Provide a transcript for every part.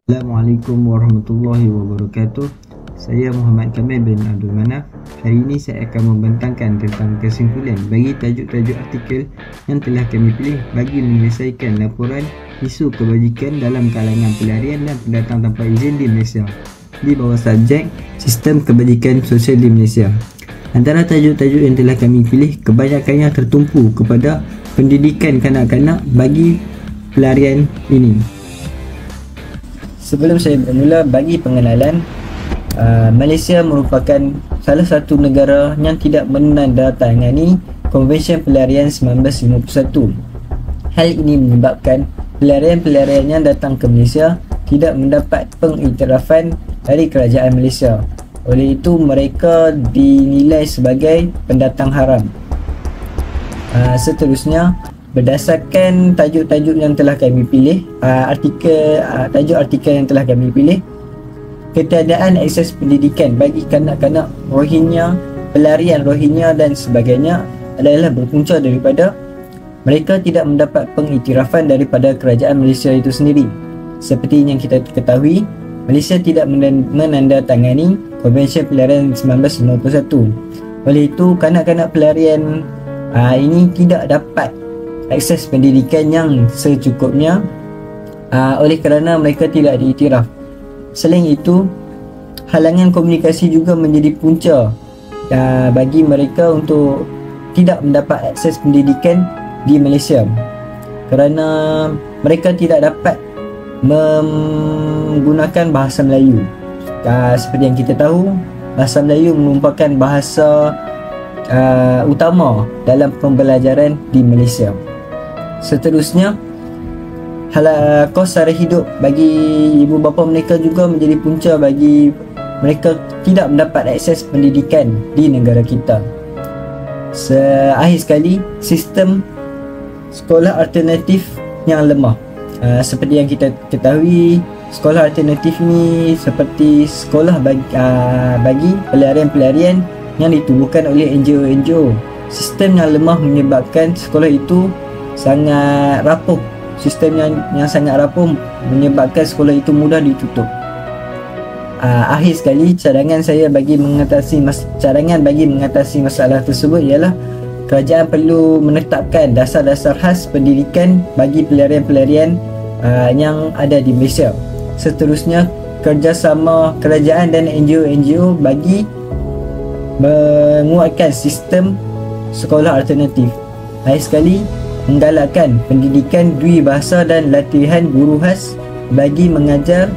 Assalamualaikum warahmatullahi wabarakatuh. Saya Muhammad Kamil bin Abdul Manaf. Hari ini saya akan membentangkan tentang kesimpulan bagi tajuk-tajuk artikel yang telah kami pilih bagi menyelesaikan laporan isu kebajikan dalam kalangan pelarian dan pendatang tanpa izin di Malaysia di bawah subjek Sistem Kebajikan Sosial di Malaysia. Antara tajuk-tajuk yang telah kami pilih kebanyakannya tertumpu kepada pendidikan kanak-kanak bagi pelarian ini. Sebelum saya bermula, bagi pengenalan, Malaysia merupakan salah satu negara yang tidak menandatangani Konvensyen Pelarian 1951. Hal ini menyebabkan pelarian-pelarian yang datang ke Malaysia tidak mendapat pengiktirafan dari kerajaan Malaysia. Oleh itu, mereka dinilai sebagai pendatang haram. Seterusnya, berdasarkan tajuk-tajuk yang telah kami pilih, tajuk artikel yang telah kami pilih, ketiadaan akses pendidikan bagi kanak-kanak Rohingya, pelarian Rohingya dan sebagainya adalah berpunca daripada mereka tidak mendapat pengiktirafan daripada kerajaan Malaysia itu sendiri. Seperti yang kita ketahui, Malaysia tidak menandatangani Konvensyen Pelarian 1951. Oleh itu, kanak-kanak pelarian ini tidak dapat akses pendidikan yang secukupnya oleh kerana mereka tidak diiktiraf. Selain itu, halangan komunikasi juga menjadi punca bagi mereka untuk tidak mendapat akses pendidikan di Malaysia kerana mereka tidak dapat menggunakan bahasa Melayu. Seperti yang kita tahu, bahasa Melayu merupakan bahasa utama dalam pembelajaran di Malaysia. Seterusnya, kos sara hidup bagi ibu bapa mereka juga menjadi punca bagi mereka tidak mendapat akses pendidikan di negara kita. Akhir sekali, sistem sekolah alternatif yang lemah. Seperti yang kita ketahui, sekolah alternatif ini seperti sekolah bagi pelarian-pelarian yang ditubuhkan oleh NGO-NGO. Sistem yang lemah menyebabkan sekolah itu sangat rapuh. Sistem yang sangat rapuh menyebabkan sekolah itu mudah ditutup. Akhir sekali, cadangan bagi mengatasi masalah tersebut ialah kerajaan perlu menetapkan dasar-dasar khas pendidikan bagi pelarian-pelarian yang ada di Malaysia. Seterusnya, kerjasama kerajaan dan NGO-NGO bagi menguatkan sistem sekolah alternatif. Akhir sekali, menggalakkan pendidikan dui bahasa dan latihan guru khas bagi mengajar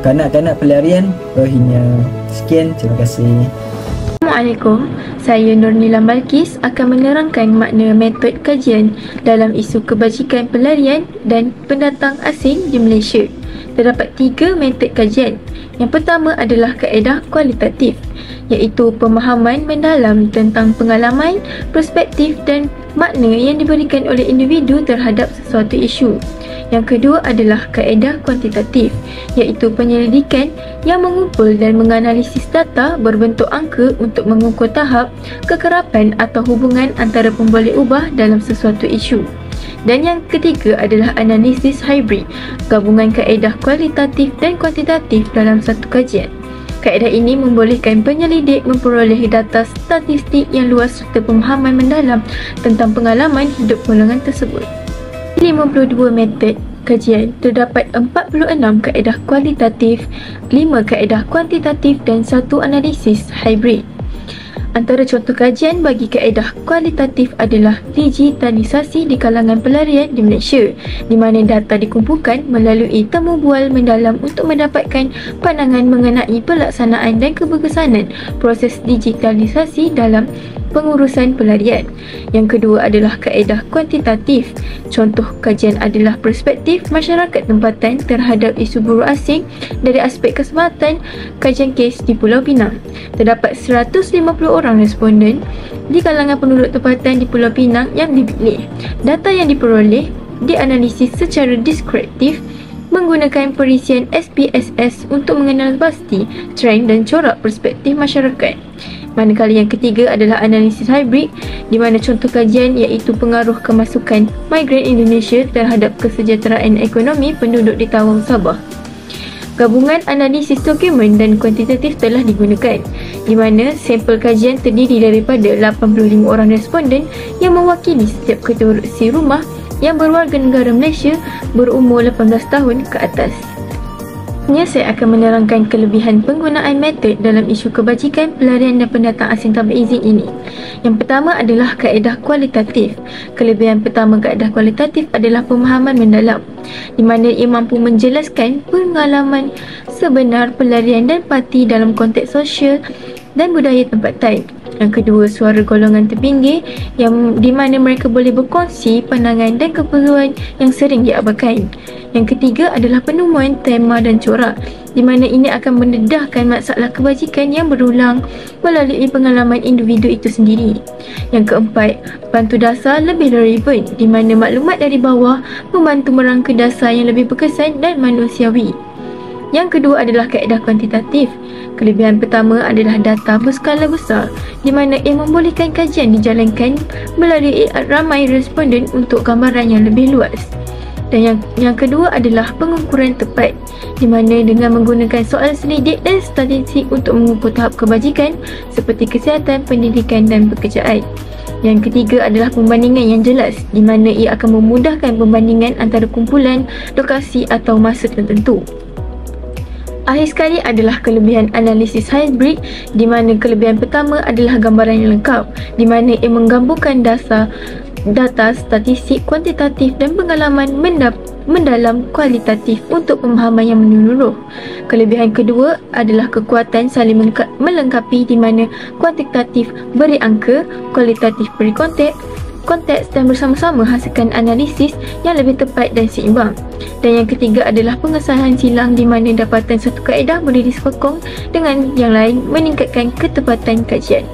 kanak-kanak pelarian Rohingya. Sekian, terima kasih. Assalamualaikum, saya Nurnila Balkis akan menerangkan makna metod kajian dalam isu kebajikan pelarian dan pendatang asing di Malaysia. Terdapat 3 metod kajian. Yang pertama adalah kaedah kualitatif, iaitu pemahaman mendalam tentang pengalaman, perspektif dan makna yang diberikan oleh individu terhadap sesuatu isu. Yang kedua adalah kaedah kuantitatif, iaitu penyelidikan yang mengumpul dan menganalisis data berbentuk angka untuk mengukur tahap, kekerapan atau hubungan antara pemboleh ubah dalam sesuatu isu. Dan yang ketiga adalah analisis hybrid, gabungan kaedah kualitatif dan kuantitatif dalam satu kajian. Kaedah ini membolehkan penyelidik memperoleh data statistik yang luas serta pemahaman mendalam tentang pengalaman hidup golongan tersebut. 52 metod kajian, terdapat 46 kaedah kualitatif, 5 kaedah kuantitatif dan 1 analisis hybrid. Antara contoh kajian bagi kaedah kualitatif adalah digitalisasi di kalangan pelarian di Malaysia, di mana data dikumpulkan melalui temu bual mendalam untuk mendapatkan pandangan mengenai pelaksanaan dan keberkesanan proses digitalisasi dalam pengurusan pelarian. Yang kedua adalah kaedah kuantitatif. Contoh kajian adalah perspektif masyarakat tempatan terhadap isu buruh asing dari aspek kesempatan kajian kes di Pulau Pinang. Terdapat 150 orang responden di kalangan penduduk tempatan di Pulau Pinang yang dipilih. Data yang diperoleh dianalisis secara deskriptif menggunakan perisian SPSS untuk mengenal pasti trend dan corak perspektif masyarakat. Manakala yang ketiga adalah analisis hybrid, di mana contoh kajian iaitu pengaruh kemasukan migran Indonesia terhadap kesejahteraan ekonomi penduduk di Tawau Sabah. Gabungan analisis dokumen dan kuantitatif telah digunakan, di mana sampel kajian terdiri daripada 85 orang responden yang mewakili setiap keturusi rumah yang berwarga negara Malaysia berumur 18 tahun ke atas. Saya akan menerangkan kelebihan penggunaan metod dalam isu kebajikan, pelarian dan pendatang asing tanpa izin ini. Yang pertama adalah kaedah kualitatif. Kelebihan pertama kaedah kualitatif adalah pemahaman mendalam, di mana ia mampu menjelaskan pengalaman sebenar pelarian dan parti dalam konteks sosial dan budaya tempatan. Yang kedua, suara golongan terpinggir, yang di mana mereka boleh berkongsi pandangan dan keperluan yang sering diabaikan. Yang ketiga adalah penemuan tema dan corak, di mana ini akan mendedahkan masalah kebajikan yang berulang melalui pengalaman individu itu sendiri. Yang keempat, bantu dasar lebih relevan, di mana maklumat dari bawah membantu merangka dasar yang lebih berkesan dan manusiawi. Yang kedua adalah kaedah kuantitatif. Kelebihan pertama adalah data berskala besar, di mana ia membolehkan kajian dijalankan melalui ramai responden untuk gambaran yang lebih luas. Dan yang kedua adalah pengukuran tepat, di mana dengan menggunakan soal selidik dan statistik untuk mengukur tahap kebajikan seperti kesihatan, pendidikan dan pekerjaan. Yang ketiga adalah pembandingan yang jelas, di mana ia akan memudahkan pembandingan antara kumpulan, lokasi atau masa tertentu. Akhir sekali adalah kelebihan analisis hybrid, di mana kelebihan pertama adalah gambaran yang lengkap, di mana ia menggabungkan data statistik, kuantitatif dan pengalaman mendalam kualitatif untuk pemahaman yang menyeluruh. Kelebihan kedua adalah kekuatan saling melengkapi, di mana kuantitatif beri angka, kualitatif beri konteks dan bersama-sama hasilkan analisis yang lebih tepat dan seimbang. Dan yang ketiga adalah pengesahan silang, di mana dapatan satu kaedah boleh disokong dengan yang lain meningkatkan ketepatan kajian.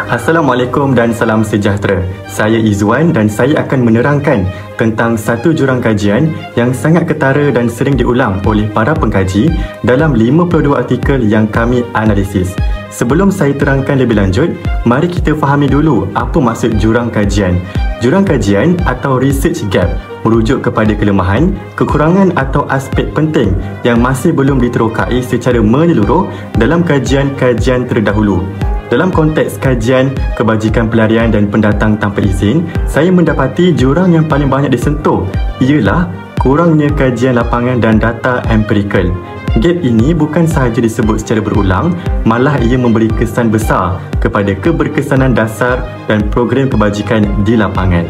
Assalamualaikum dan salam sejahtera. Saya Izwan dan saya akan menerangkan tentang satu jurang kajian yang sangat ketara dan sering diulang oleh para pengkaji dalam 52 artikel yang kami analisis. Sebelum saya terangkan lebih lanjut, mari kita fahami dulu apa maksud jurang kajian. Jurang kajian atau research gap merujuk kepada kelemahan, kekurangan atau aspek penting yang masih belum diterokai secara menyeluruh dalam kajian-kajian terdahulu. Dalam konteks kajian kebajikan pelarian dan pendatang tanpa izin, saya mendapati jurang yang paling banyak disentuh ialah kurangnya kajian lapangan dan data empirikal. Gap ini bukan sahaja disebut secara berulang, malah ia memberi kesan besar kepada keberkesanan dasar dan program kebajikan di lapangan.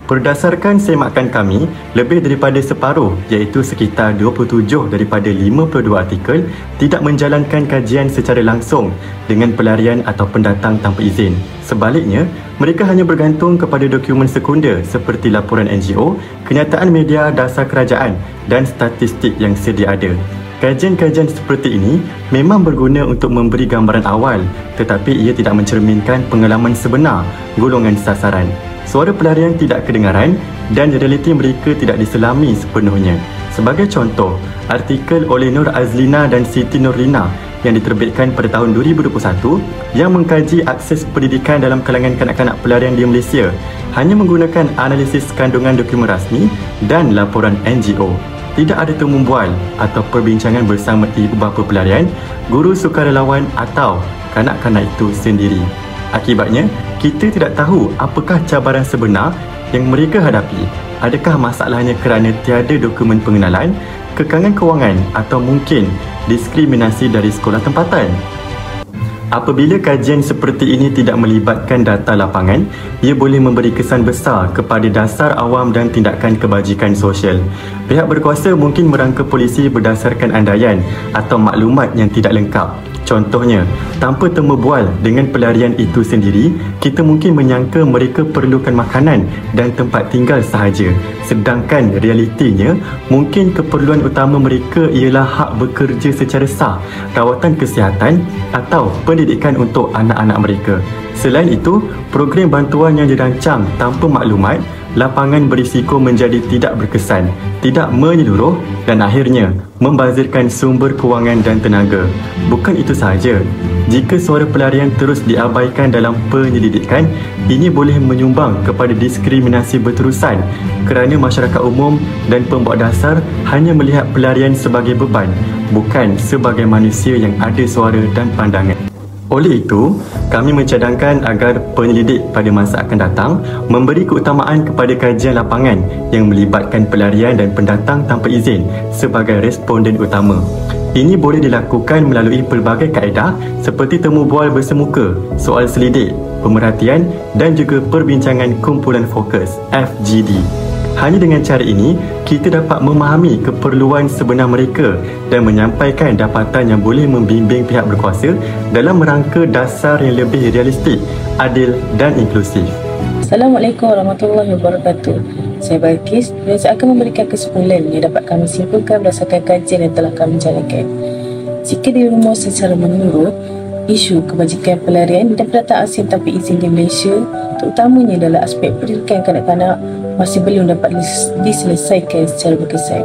Berdasarkan semakan kami, lebih daripada separuh iaitu sekitar 27 daripada 52 artikel tidak menjalankan kajian secara langsung dengan pelarian atau pendatang tanpa izin. Sebaliknya, mereka hanya bergantung kepada dokumen sekunder seperti laporan NGO, kenyataan media dasar kerajaan dan statistik yang sedia ada. Kajian-kajian seperti ini memang berguna untuk memberi gambaran awal, tetapi ia tidak mencerminkan pengalaman sebenar golongan sasaran. Suara pelarian tidak kedengaran dan realiti mereka tidak diselami sepenuhnya. Sebagai contoh, artikel oleh Nur Azlina dan Siti Nurlina yang diterbitkan pada tahun 2021 yang mengkaji akses pendidikan dalam kalangan kanak-kanak pelarian di Malaysia hanya menggunakan analisis kandungan dokumen rasmi dan laporan NGO. Tidak ada temu bual atau perbincangan bersama ibu bapa pelarian, guru sukarelawan atau kanak-kanak itu sendiri. Akibatnya, kita tidak tahu apakah cabaran sebenar yang mereka hadapi. Adakah masalahnya kerana tiada dokumen pengenalan, kekangan kewangan atau mungkin diskriminasi dari sekolah tempatan? Apabila kajian seperti ini tidak melibatkan data lapangan, ia boleh memberi kesan besar kepada dasar awam dan tindakan kebajikan sosial. Pihak berkuasa mungkin merangka polisi berdasarkan andaian atau maklumat yang tidak lengkap. Contohnya, tanpa temu bual dengan pelarian itu sendiri, kita mungkin menyangka mereka perlukan makanan dan tempat tinggal sahaja. Sedangkan realitinya, mungkin keperluan utama mereka ialah hak bekerja secara sah, rawatan kesihatan atau pendidikan untuk anak-anak mereka. Selain itu, program bantuan yang dirancang tanpa maklumat lapangan berisiko menjadi tidak berkesan, tidak menyeluruh dan akhirnya membazirkan sumber kewangan dan tenaga. Bukan itu sahaja, jika suara pelarian terus diabaikan dalam penyelidikan, ini boleh menyumbang kepada diskriminasi berterusan kerana masyarakat umum dan pembuat dasar hanya melihat pelarian sebagai beban, bukan sebagai manusia yang ada suara dan pandangan. Oleh itu, kami mencadangkan agar penyelidik pada masa akan datang memberi keutamaan kepada kajian lapangan yang melibatkan pelarian dan pendatang tanpa izin sebagai responden utama. Ini boleh dilakukan melalui pelbagai kaedah seperti temu bual bersemuka, soal selidik, pemerhatian dan juga perbincangan kumpulan fokus FGD. Hanya dengan cara ini, kita dapat memahami keperluan sebenar mereka dan menyampaikan dapatan yang boleh membimbing pihak berkuasa dalam rangka dasar yang lebih realistik, adil dan inklusif. Assalamualaikum warahmatullahi wabarakatuh. Saya Balkis dan saya akan memberikan kesimpulan yang dapat kami simpulkan berdasarkan kajian yang telah kami jalankan. Jika dirumus secara menyeluruh, isu kebajikan pelarian dan pendatang asing tanpa izin di Malaysia, terutamanya dalam aspek pendidikan kanak-kanak, masih belum dapat diselesaikan secara berkesan.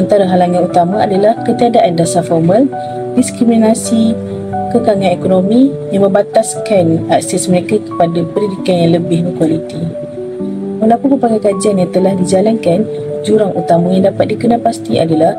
Antara halangan utama adalah ketiadaan dasar formal, diskriminasi, kekangan ekonomi yang membataskan akses mereka kepada pendidikan yang lebih berkualiti. Walaupun pelbagai kajian yang telah dijalankan, jurang utama yang dapat dikenal pasti adalah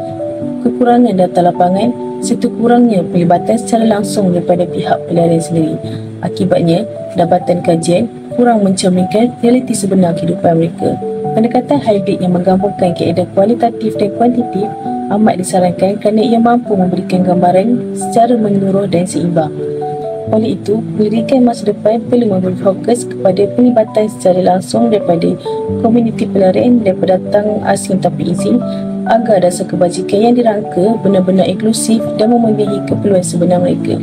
kekurangan data lapangan serta kurangnya pelibatan secara langsung daripada pihak pelarian sendiri. Akibatnya, pendapatan kajian kurang mencerminkan realiti sebenar kehidupan mereka. Pendekatan hybrid yang menggabungkan kaedah kualitatif dan kuantitatif amat disarankan kerana ia mampu memberikan gambaran secara menyeluruh dan seimbang. Oleh itu, pendidikan masa depan perlu memberi fokus kepada pelibatan secara langsung daripada komuniti pelarian dan pendatang asing tanpa izin agar dasar kebajikan yang dirangka benar-benar inklusif dan memenuhi keperluan sebenar mereka.